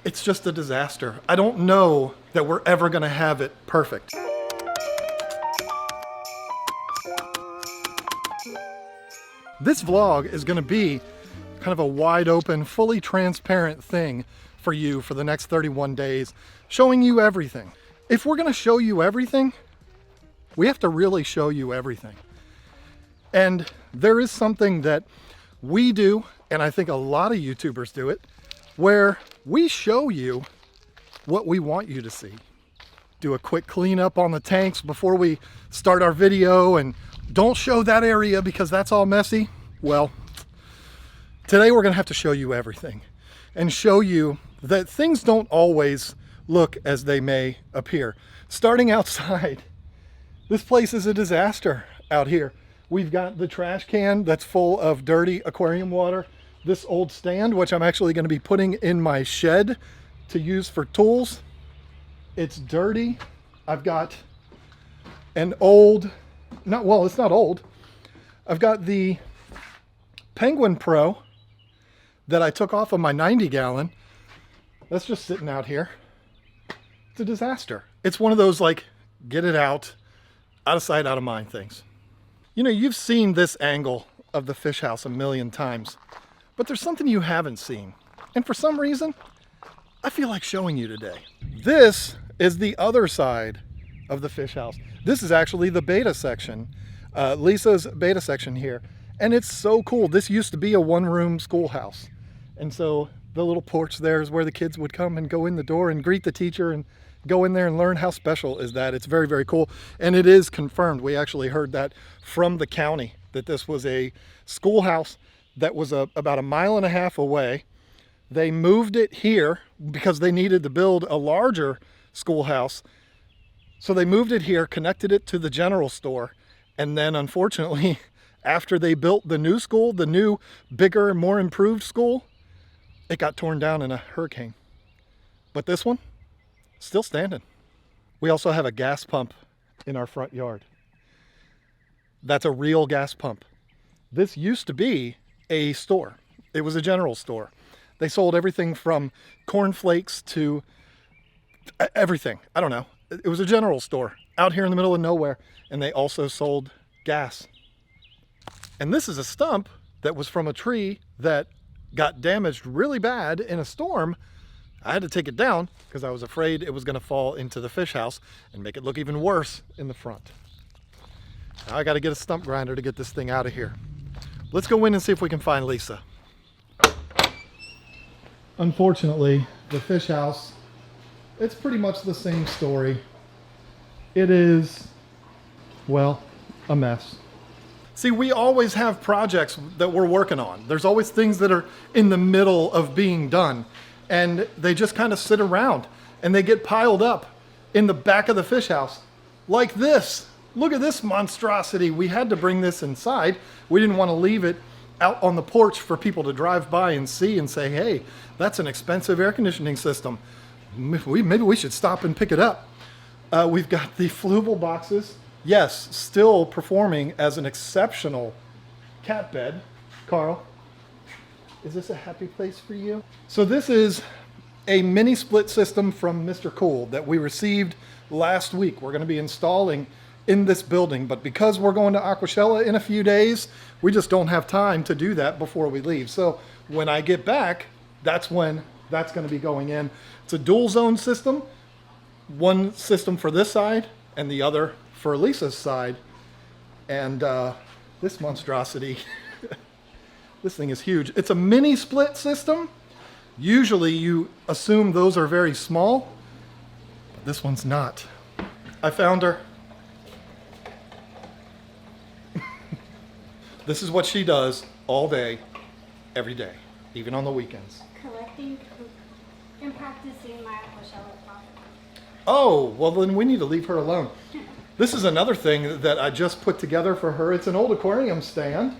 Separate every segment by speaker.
Speaker 1: it's just a disaster. I don't know that we're ever gonna have it perfect. This vlog is gonna be kind of a wide open, fully transparent thing for you for the next 31 days, showing you everything. If we're gonna show you everything, we have to really show you everything. And there is something that we do, and I think a lot of YouTubers do it, where we show you what we want you to see. Do a quick cleanup on the tanks before we start our video, and don't show that area because that's all messy. Well, today we're gonna have to show you everything and show you that things don't always look as they may appear. Starting outside, this place is a disaster out here. We've got the trash can that's full of dirty aquarium water. This old stand, which I'm actually going to be putting in my shed to use for tools. It's dirty. I've got an old, it's not old. I've got the Penguin Pro that I took off of my 90 gallon. That's just sitting out here. It's a disaster. It's one of those like, get it out of sight, out of mind things. You know, you've seen this angle of the fish house a million times, but there's something you haven't seen. And for some reason, I feel like showing you today. This is the other side of the fish house. This is actually the beta section, Lisa's beta section here. And it's so cool. This used to be a one-room schoolhouse. And so the little porch there is where the kids would come and go in the door and greet the teacher and go in there and learn. How special is that? It's very, very cool. And it is confirmed. We actually heard that from the county, that this was a schoolhouse that was about a mile and a half away. They moved it here because they needed to build a larger schoolhouse. So they moved it here, connected it to the general store. And then unfortunately, after they built the new school, the new, bigger, more improved school, it got torn down in a hurricane. But this one, still standing. We also have a gas pump in our front yard. That's a real gas pump. This used to be a store. It was a general store. They sold everything from cornflakes to everything. I don't know. It was a general store out here in the middle of nowhere, and they also sold gas. And this is a stump that was from a tree that got damaged really bad in a storm. I had to take it down because I was afraid it was going to fall into the fish house and make it look even worse in the front. Now I got to get a stump grinder to get this thing out of here. Let's go in and see if we can find Lisa. Unfortunately, the fish house, it's pretty much the same story. It is, well, a mess. See, we always have projects that we're working on. There's always things that are in the middle of being done, and they just kind of sit around and they get piled up in the back of the fish house like this. Look at this monstrosity. We had to bring this inside. We didn't want to leave it out on the porch for people to drive by and see and say, hey, that's an expensive air conditioning system. Maybe we should stop and pick it up. We've got the flooble boxes. Yes, still performing as an exceptional cat bed. Carl, is this a happy place for you? So this is a mini split system from Mr. Cool that we received last week. We're going to be installing in this building, but because we're going to Aquashella in a few days, we just don't have time to do that before we leave. So when I get back, that's when that's going to be going in. It's a dual zone system, one system for this side and the other for Lisa's side. And this monstrosity, this thing is huge. It's a mini split system. Usually you assume those are very small, but this one's not. I found her. This is what she does all day, every day, even on the weekends.
Speaker 2: Collecting poop and practicing my Aquashella properly.
Speaker 1: Oh, well then we need to leave her alone. This is another thing that I just put together for her. It's an old aquarium stand,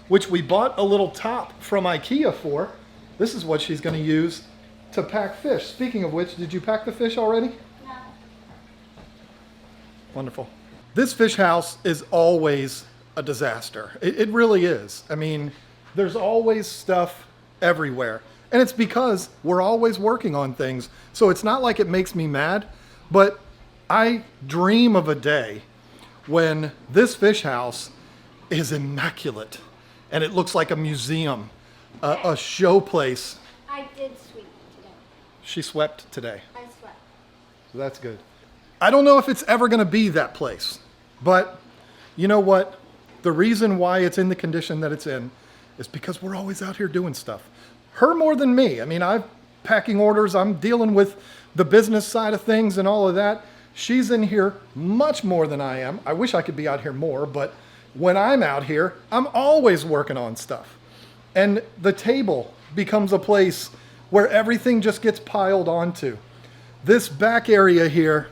Speaker 1: which we bought a little top from IKEA for. This is what she's going to use to pack fish. Speaking of which, did you pack the fish already?
Speaker 2: No.
Speaker 1: Wonderful. This fish house is always a disaster. It really is. I mean, there's always stuff everywhere. And it's because we're always working on things. So it's not like it makes me mad, but I dream of a day when this fish house is immaculate and it looks like a museum, a show place.
Speaker 2: I did sweep today.
Speaker 1: She swept today.
Speaker 2: I swept.
Speaker 1: So that's good. I don't know if it's ever going to be that place, but you know what? The reason why it's in the condition that it's in is because we're always out here doing stuff. Her more than me. I mean, I'm packing orders. I'm dealing with the business side of things and all of that. She's in here much more than I am. I wish I could be out here more, but when I'm out here, I'm always working on stuff. And the table becomes a place where everything just gets piled onto. This back area here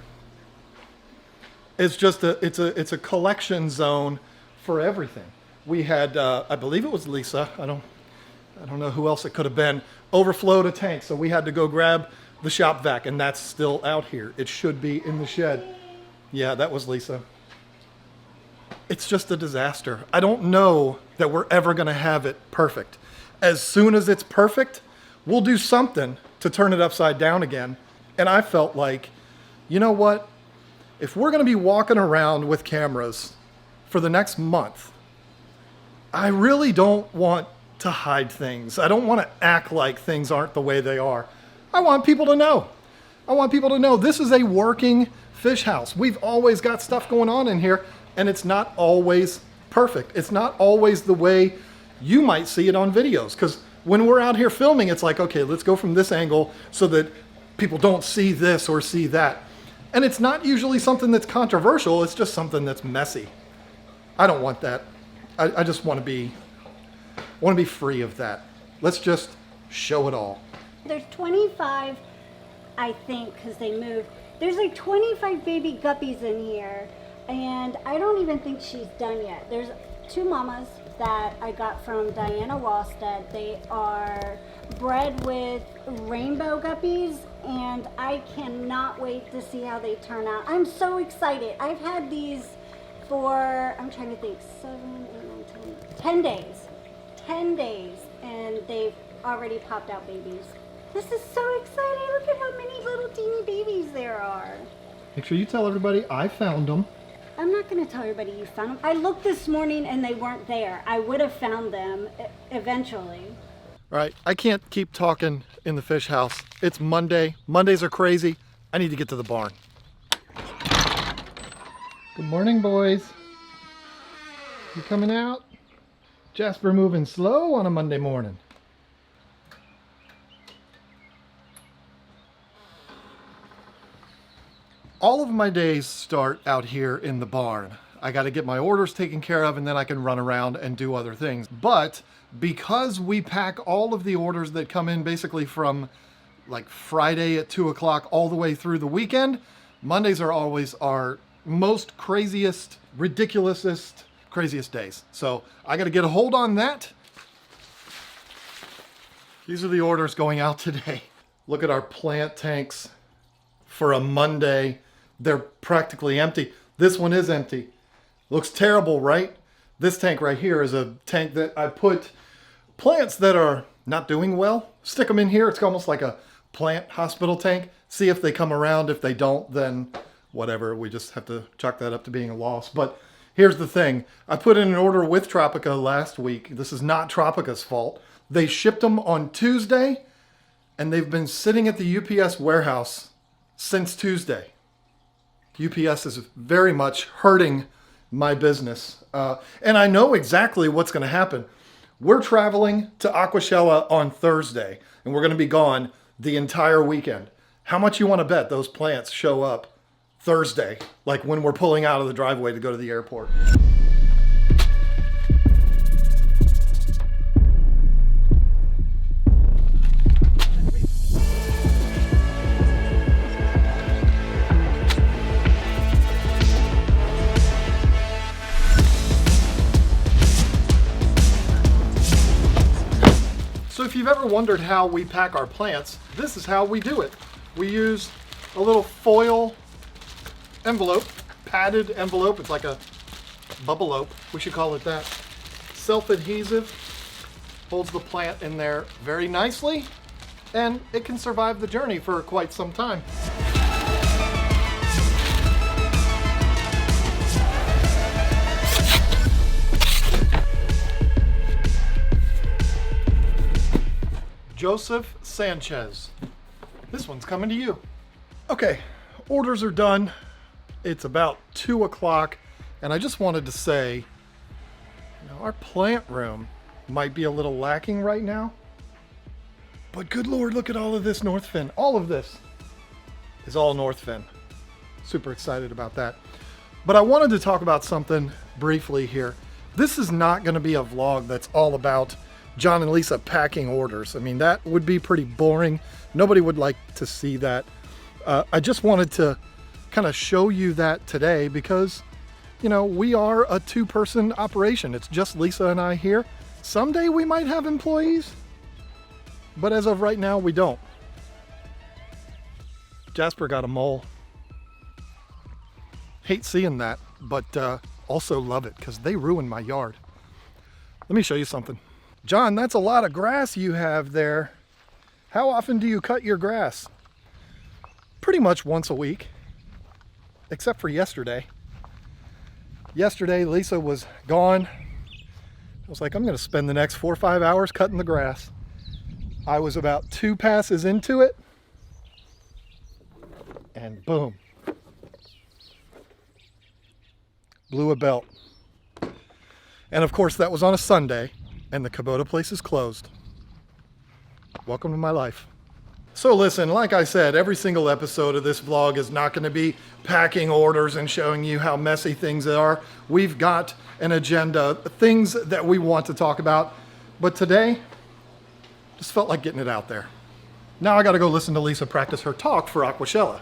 Speaker 1: is just it's a collection zone for everything. We had, I believe it was Lisa, I don't know who else it could have been, overflowed a tank, so we had to go grab the shop vac, and that's still out here. It should be in the shed. Yeah, that was Lisa. It's just a disaster. I don't know that we're ever gonna have it perfect. As soon as it's perfect, we'll do something to turn it upside down again. And I felt like, you know what? If we're gonna be walking around with cameras for the next month, I really don't want to hide things. I don't want to act like things aren't the way they are. I want people to know. I want people to know this is a working fish house. We've always got stuff going on in here, and it's not always perfect. It's not always the way you might see it on videos, because when we're out here filming, it's like, okay, let's go from this angle so that people don't see this or see that. And it's not usually something that's controversial. It's just something that's messy. I don't want that. I just want to be free of that. Let's just show it all.
Speaker 2: There's 25, I think, because they moved. There's like 25 baby guppies in here, and I don't even think she's done yet. There's 2 mamas that I got from Diana Wallstead. They are bred with rainbow guppies, and I cannot wait to see how they turn out. I'm so excited. I've had these for, I'm trying to think, 7, 8, 9, 10 days. 10 days, and they've already popped out babies. This is so exciting. Look at how many little teeny babies there are.
Speaker 1: Make sure you tell everybody I found them.
Speaker 2: I'm not going to tell everybody you found them. I looked this morning and they weren't there. I would have found them eventually.
Speaker 1: All right, I can't keep talking in the fish house. It's Monday. Mondays are crazy. I need to get to the barn. Good morning, boys. You coming out? Jasper moving slow on a Monday morning. All of my days start out here in the barn. I got to get my orders taken care of, and then I can run around and do other things. But because we pack all of the orders that come in basically from like Friday at 2 o'clock all the way through the weekend, Mondays are always our most craziest, ridiculousest, craziest days. So I got to get a hold on that. These are the orders going out today. Look at our plant tanks for a Monday. They're practically empty. This one is empty. Looks terrible, right? This tank right here is a tank that I put plants that are not doing well. Stick them in here. It's almost like a plant hospital tank. See if they come around. If they don't, then whatever. We just have to chalk that up to being a loss. But here's the thing. I put in an order with Tropica last week. This is not Tropica's fault. They shipped them on Tuesday, and they've been sitting at the UPS warehouse since Tuesday. UPS is very much hurting my business. And I know exactly what's going to happen. We're traveling to Aquashella on Thursday, and we're going to be gone the entire weekend. How much you want to bet those plants show up Thursday, like when we're pulling out of the driveway to go to the airport? So if you've ever wondered how we pack our plants, this is how we do it. We use a little foil envelope, padded envelope. It's like a bubble-ope, we should call it that. Self-adhesive, holds the plant in there very nicely. and it can survive the journey for quite some time. Joseph Sanchez. This one's coming to you. Okay, orders are done. It's about 2 o'clock, and I just wanted to say, our plant room might be a little lacking right now, but good Lord, look at all of this North Fin. All of this is all North Fin. Super excited about that. But I wanted to talk about something briefly here. This is not going to be a vlog that's all about John and Lisa packing orders. I mean, that would be pretty boring. Nobody would like to see that. I just wanted to kind of show you that today because, we are a 2-person operation. It's just Lisa and I here. Someday we might have employees, but as of right now, we don't. Jasper got a mole. Hate seeing that, but also love it because they ruin my yard. Let me show you something. John, that's a lot of grass you have there. How often do you cut your grass? Pretty much once a week, except for yesterday. Yesterday, Lisa was gone. I was like, I'm going to spend the next 4 or 5 hours cutting the grass. I was about 2 passes into it, and boom. Blew a belt. And of course, that was on a Sunday, and the Kubota place is closed. Welcome to my life. So listen, like I said, every single episode of this vlog is not going to be packing orders and showing you how messy things are. We've got an agenda, things that we want to talk about. But today, just felt like getting it out there. Now I got to go listen to Lisa practice her talk for Aquashella.